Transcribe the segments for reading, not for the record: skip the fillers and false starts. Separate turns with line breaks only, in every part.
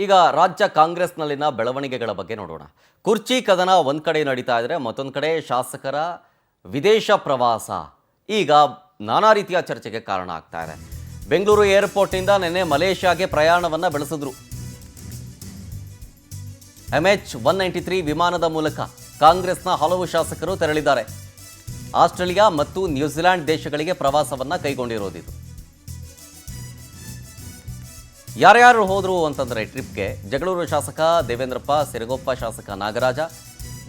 ಈಗ ರಾಜ್ಯ ಕಾಂಗ್ರೆಸ್ನಲ್ಲಿನ ಬೆಳವಣಿಗೆಗಳ ಬಗ್ಗೆ ನೋಡೋಣ. ಕುರ್ಚಿ ಕದನ ಒಂದು ಕಡೆ ನಡೀತಾ ಇದ್ರೆ ಮತ್ತೊಂದು ಕಡೆ ಶಾಸಕರ ವಿದೇಶ ಪ್ರವಾಸ ಈಗ ನಾನಾ ರೀತಿಯ ಚರ್ಚೆಗೆ ಕಾರಣ ಆಗ್ತಾ ಇದೆ. ಬೆಂಗಳೂರು ಏರ್ಪೋರ್ಟ್ನಿಂದ ನಿನ್ನೆ ಮಲೇಷ್ಯಾಗೆ ಪ್ರಯಾಣವನ್ನು ಬೆಳೆಸಿದ್ರು. MH193 ವಿಮಾನದ ಮೂಲಕ ಕಾಂಗ್ರೆಸ್ನ ಹಲವು ಶಾಸಕರು ತೆರಳಿದ್ದಾರೆ. ಆಸ್ಟ್ರೇಲಿಯಾ ಮತ್ತು ನ್ಯೂಜಿಲೆಂಡ್ ದೇಶಗಳಿಗೆ ಪ್ರವಾಸವನ್ನು ಕೈಗೊಂಡಿರೋದಿದು. ಯಾರ್ಯಾರು ಹೋದರು ಅಂತಂದರೆ ಟ್ರಿಪ್ಗೆ ಜಗಳೂರು ಶಾಸಕ ದೇವೇಂದ್ರಪ್ಪ, ಸಿರಗೊಪ್ಪ ಶಾಸಕ ನಾಗರಾಜ,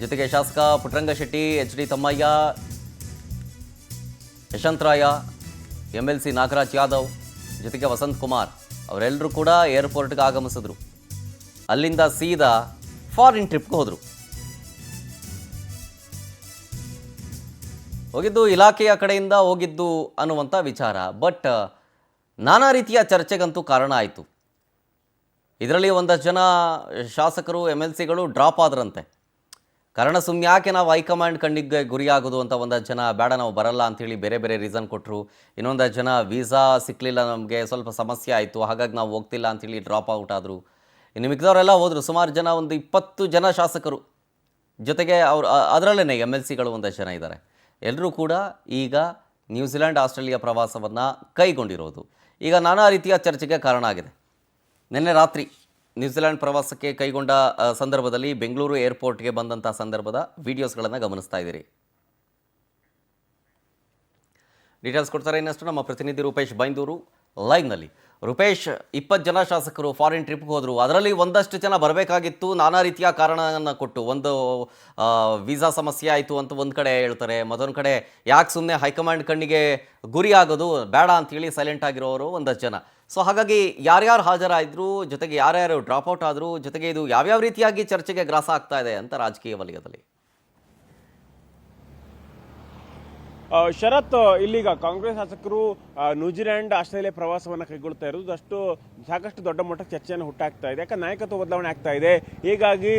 ಜೊತೆಗೆ ಶಾಸಕ ಪುಟ್ಟರಂಗಶೆಟ್ಟಿ, HD ತಮ್ಮಯ್ಯ, ಯಶವಂತರಾಯ, MLC ನಾಗರಾಜ್ ಯಾದವ್, ಜೊತೆಗೆ ವಸಂತ್ ಕುಮಾರ್ ಅವರೆಲ್ಲರೂ ಕೂಡ ಏರ್ಪೋರ್ಟ್ಗೆ ಆಗಮಿಸಿದ್ರು. ಅಲ್ಲಿಂದ ಸೀದಾ ಫಾರಿನ್ ಟ್ರಿಪ್ಗೆ ಹೋಗಿದ್ದು ಇಲಾಖೆಯ ಕಡೆಯಿಂದ ಹೋಗಿದ್ದು ಅನ್ನುವಂಥ ವಿಚಾರ. ಬಟ್ ನಾನಾ ರೀತಿಯ ಚರ್ಚೆಗಂತೂ ಕಾರಣ ಆಯಿತು. ಇದರಲ್ಲಿ ಒಂದಷ್ಟು ಜನ ಶಾಸಕರು MLCಗಳು ಡ್ರಾಪ್ ಆದ್ರಂತೆ. ಕಾರಣ ಸುಮ್ಮನೆ ಯಾಕೆ ನಾವು ಹೈಕಮಾಂಡ್ ಕಣ್ಣಿಗೆ ಗುರಿಯಾಗೋದು ಅಂತ ಒಂದಷ್ಟು ಜನ ಬೇಡ ನಾವು ಬರಲ್ಲ ಅಂಥೇಳಿ ಬೇರೆ ಬೇರೆ ರೀಸನ್ ಕೊಟ್ಟರು. ಇನ್ನೊಂದಷ್ಟು ಜನ ವೀಸಾ ಸಿಕ್ಕಲಿಲ್ಲ, ನಮಗೆ ಸ್ವಲ್ಪ ಸಮಸ್ಯೆ ಆಯಿತು, ಹಾಗಾಗಿ ನಾವು ಹೋಗ್ತಿಲ್ಲ ಅಂಥೇಳಿ ಡ್ರಾಪ್ ಔಟ್ ಆದರು. ಇನ್ನು ಮಿಕ್ದವರೆಲ್ಲ ಹೋದರು. ಸುಮಾರು ಜನ, ಒಂದು 20 ಜನ ಶಾಸಕರು, ಜೊತೆಗೆ ಅವರು ಅದರಲ್ಲೇ MLCಗಳು ಒಂದಷ್ಟು ಜನ ಇದ್ದಾರೆ. ಎಲ್ಲರೂ ಕೂಡ ಈಗ ನ್ಯೂಜಿಲೆಂಡ್, ಆಸ್ಟ್ರೇಲಿಯಾ ಪ್ರವಾಸವನ್ನು ಕೈಗೊಂಡಿರೋದು ಈಗ ನಾನಾ ರೀತಿಯ ಚರ್ಚೆಗೆ ಕಾರಣ ಆಗಿದೆ. ನಿನ್ನೆ ರಾತ್ರಿ ನ್ಯೂಜಿಲೆಂಡ್ ಪ್ರವಾಸಕ್ಕೆ ಕೈಗೊಂಡ ಸಂದರ್ಭದಲ್ಲಿ ಬೆಂಗಳೂರು ಏರ್ಪೋರ್ಟ್ಗೆ ಬಂದಂಥ ಸಂದರ್ಭದ ವಿಡಿಯೋಸ್ಗಳನ್ನು ಗಮನಿಸ್ತಾ ಇದ್ದೀರಿ. ಡೀಟೇಲ್ಸ್ ಕೊಡ್ತಾರೆ ಇನ್ನಷ್ಟು ನಮ್ಮ ಪ್ರತಿನಿಧಿ ರೂಪೇಶ್ ಬೈಂದೂರು ಲೈವ್ನಲ್ಲಿ. ರೂಪೇಶ್, 20 ಜನ ಶಾಸಕರು ಫಾರಿನ್ ಟ್ರಿಪ್ಗೆ ಹೋದರು. ಅದರಲ್ಲಿ ಒಂದಷ್ಟು ಜನ ಬರಬೇಕಾಗಿತ್ತು, ನಾನಾ ರೀತಿಯ ಕಾರಣವನ್ನು ಕೊಟ್ಟು. ಒಂದು ವೀಸಾ ಸಮಸ್ಯೆ ಆಯಿತು ಅಂತ ಒಂದು ಕಡೆ ಹೇಳ್ತಾರೆ, ಮತ್ತೊಂದು ಕಡೆ ಯಾಕೆ ಸುಮ್ಮನೆ ಹೈಕಮಾಂಡ್ ಕಣ್ಣಿಗೆ ಗುರಿ ಆಗೋದು ಬೇಡ ಅಂಥೇಳಿ ಸೈಲೆಂಟ್ ಆಗಿರೋರು ಒಂದಷ್ಟು ಜನ. ಸೊ ಹಾಗಾಗಿ ಯಾರ್ಯಾರು ಹಾಜರಾಯಿದ್ರು, ಜೊತೆಗೆ ಯಾರ್ಯಾರು ಡ್ರಾಪ್ಔಟ್ ಆದರು, ಜೊತೆಗೆ ಇದು ಯಾವ್ಯಾವ ರೀತಿಯಾಗಿ ಚರ್ಚೆಗೆ ಗ್ರಾಸ ಆಗ್ತಾ ಇದೆ ಅಂತ ರಾಜಕೀಯ ವಲಯದಲ್ಲಿ?
ಶರತ್, ಇಲ್ಲಿಗ ಕಾಂಗ್ರೆಸ್ ಶಾಸಕರು ನ್ಯೂಜಿಲೆಂಡ್, ಆಸ್ಟ್ರೇಲಿಯಾ ಪ್ರವಾಸವನ್ನು ಕೈಗೊಳ್ತಾ ಇರೋದು ಸಾಕಷ್ಟು ದೊಡ್ಡ ಮಟ್ಟಕ್ಕೆ ಚರ್ಚೆಯನ್ನು ಹುಟ್ಟಾಗ್ತಾ ಇದೆ. ಯಾಕಂದ್ರೆ ನಾಯಕತ್ವ ಬದಲಾವಣೆ ಆಗ್ತಾ ಇದೆ. ಹೀಗಾಗಿ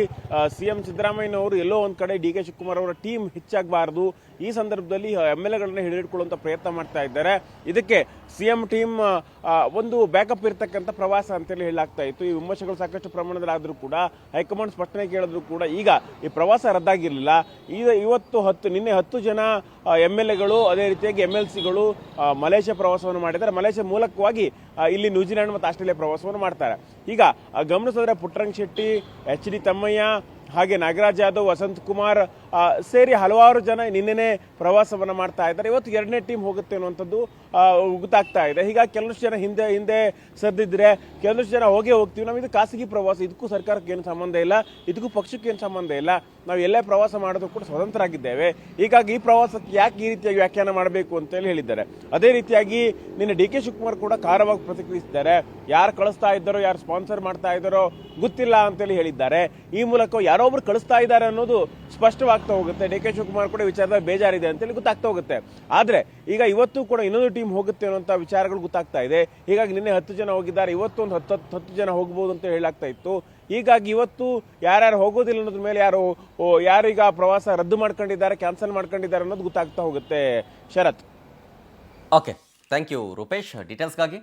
CM ಸಿದ್ದರಾಮಯ್ಯನವರು ಎಲ್ಲೋ ಒಂದು ಕಡೆ DK ಶಿವಕುಮಾರ್ ಅವರ ಟೀಮ್ ಹೆಚ್ಚಾಗಬಾರದು, ಈ ಸಂದರ್ಭದಲ್ಲಿ MLAಗಳನ್ನ ಹಿಡಿದಿಟ್ಕೊಳ್ಳುವಂಥ ಪ್ರಯತ್ನ ಮಾಡ್ತಾ ಇದ್ದಾರೆ. ಇದಕ್ಕೆ CM ಟೀಮ್ ಒಂದು ಬ್ಯಾಕಪ್ ಇರ್ತಕ್ಕಂಥ ಪ್ರವಾಸ ಅಂತೇಳಿ ಹೇಳಲಾಗ್ತಾ ಇತ್ತು. ಈ ವಿಮರ್ಶೆಗಳು ಸಾಕಷ್ಟು ಪ್ರಮಾಣದಲ್ಲಾದರೂ ಕೂಡ, ಹೈಕಮಾಂಡ್ ಸ್ಪಷ್ಟನೆ ಕೇಳಿದ್ರು ಕೂಡ ಈಗ ಈ ಪ್ರವಾಸ ರದ್ದಾಗಿರಲಿಲ್ಲ. ನಿನ್ನೆ 10 ಜನ MLAಗಳು, ಅದೇ ರೀತಿಯಾಗಿ MLCಗಳು ಮಲೇಷ್ಯಾ ಪ್ರವಾಸವನ್ನು ಮಾಡಿದ್ದಾರೆ. ಮಲೇಷ್ಯಾ ಮೂಲಕವಾಗಿ ಇಲ್ಲಿ ನ್ಯೂಜಿಲೆಂಡ್ ಮತ್ತು ಆಸ್ಟ್ರೇಲಿಯಾ ಪ್ರವಾಸವನ್ನು ಮಾಡ್ತಾರೆ. ಈಗ ಗಮನಿಸಿದ್ರೆ ಪುಟ್ಟರಂಗಶೆಟ್ಟಿ, HD ತಮ್ಮಯ್ಯ, ಹಾಗೆ ನಾಗರಾಜ್ ಯಾದವ್, ವಸಂತ್ ಕುಮಾರ್ ಸೇರಿ ಹಲವಾರು ಜನ ನಿನ್ನೆನೆ ಪ್ರವಾಸವನ್ನು ಮಾಡ್ತಾ ಇದ್ದಾರೆ. ಇವತ್ತು 2ನೇ ಟೀಮ್ ಹೋಗುತ್ತೆ ಅನ್ನುವಂಥದ್ದು ಗೊತ್ತಾಗ್ತಾ ಇದೆ. ಹೀಗಾಗಿ ಕೆಲವಷ್ಟು ಜನ ಹಿಂದೆ ಸರಿದಿದ್ರೆ, ಕೆಲವಷ್ಟು ಜನ ಹೋಗ್ತೀವಿ, ನಾವು ಇದು ಖಾಸಗಿ ಪ್ರವಾಸ, ಇದಕ್ಕೂ ಸರ್ಕಾರಕ್ಕೆ ಏನು ಸಂಬಂಧ ಇಲ್ಲ, ಇದಕ್ಕೂ ಪಕ್ಷಕ್ಕೆ ಏನು ಸಂಬಂಧ ಇಲ್ಲ, ನಾವು ಎಲ್ಲೇ ಪ್ರವಾಸ ಮಾಡೋದು ಕೂಡ ಸ್ವತಂತ್ರರಾಗಿದ್ದೇವೆ. ಹೀಗಾಗಿ ಈ ಪ್ರವಾಸಕ್ಕೆ ಯಾಕೆ ಈ ರೀತಿಯಾಗಿ ವ್ಯಾಖ್ಯಾನ ಮಾಡಬೇಕು ಅಂತೇಳಿ ಹೇಳಿದ್ದಾರೆ. ಅದೇ ರೀತಿಯಾಗಿ ನಿನ್ನೆ DK ಶಿವಕುಮಾರ್ ಕೂಡ ಖಾರವಾಗಿ ಪ್ರತಿಕ್ರಿಯಿಸಿದ್ದಾರೆ. ಯಾರು ಕಳಿಸ್ತಾ ಇದ್ದಾರೋ, ಯಾರು ಸ್ಪಾನ್ಸರ್ ಮಾಡ್ತಾ ಇದ್ದಾರೋ ಗೊತ್ತಿಲ್ಲ ಅಂತೇಳಿ ಹೇಳಿದ್ದಾರೆ. ಈ ಮೂಲಕ ಯಾರೊಬ್ರು ಕಳಿಸ್ತಾ ಇದ್ದಾರೆ ಅನ್ನೋದು ಸ್ಪಷ್ಟವಾಗ್ತಾ ಹೋಗುತ್ತೆ. DK ಶಿವಕುಮಾರ್ ಕೂಡ ವಿಚಾರದಲ್ಲಿ ಬೇಜಾರಿದೆ ಅಂತೇಳಿ ಗೊತ್ತಾಗ್ತಾ ಹೋಗುತ್ತೆ. ಆದ್ರೆ ಈಗ ಇವತ್ತು ಕೂಡ ಇನ್ನೊಂದು ಟೀಮ್ ಹೋಗುತ್ತೆ ಅನ್ನುವಂಥ ವಿಚಾರಗಳು ಗೊತ್ತಾಗ್ತಾ ಇದೆ. ಹೀಗಾಗಿ ನಿನ್ನೆ 10 ಜನ ಹೋಗಿದ್ದಾರೆ, ಇವತ್ತು ಒಂದು 10 ಜನ ಹೋಗ್ಬೋದು ಅಂತ ಹೇಳಲಾಗ್ತಾ ಇತ್ತು. ಹೀಗಾಗಿ ಇವತ್ತು ಯಾರ್ಯಾರು ಹೋಗೋದಿಲ್ಲ ಅನ್ನೋದ್ರ ಮೇಲೆ ಯಾರೀಗ ಪ್ರವಾಸ ರದ್ದು ಮಾಡ್ಕೊಂಡಿದ್ದಾರೆ, ಕ್ಯಾನ್ಸಲ್ ಮಾಡ್ಕೊಂಡಿದ್ದಾರೆ ಅನ್ನೋದು ಗೊತ್ತಾಗ್ತಾ ಹೋಗುತ್ತೆ. Sharath.
Okay, thank you Rupesh ಡೀಟೇಲ್ಸ್ಗಾಗಿ.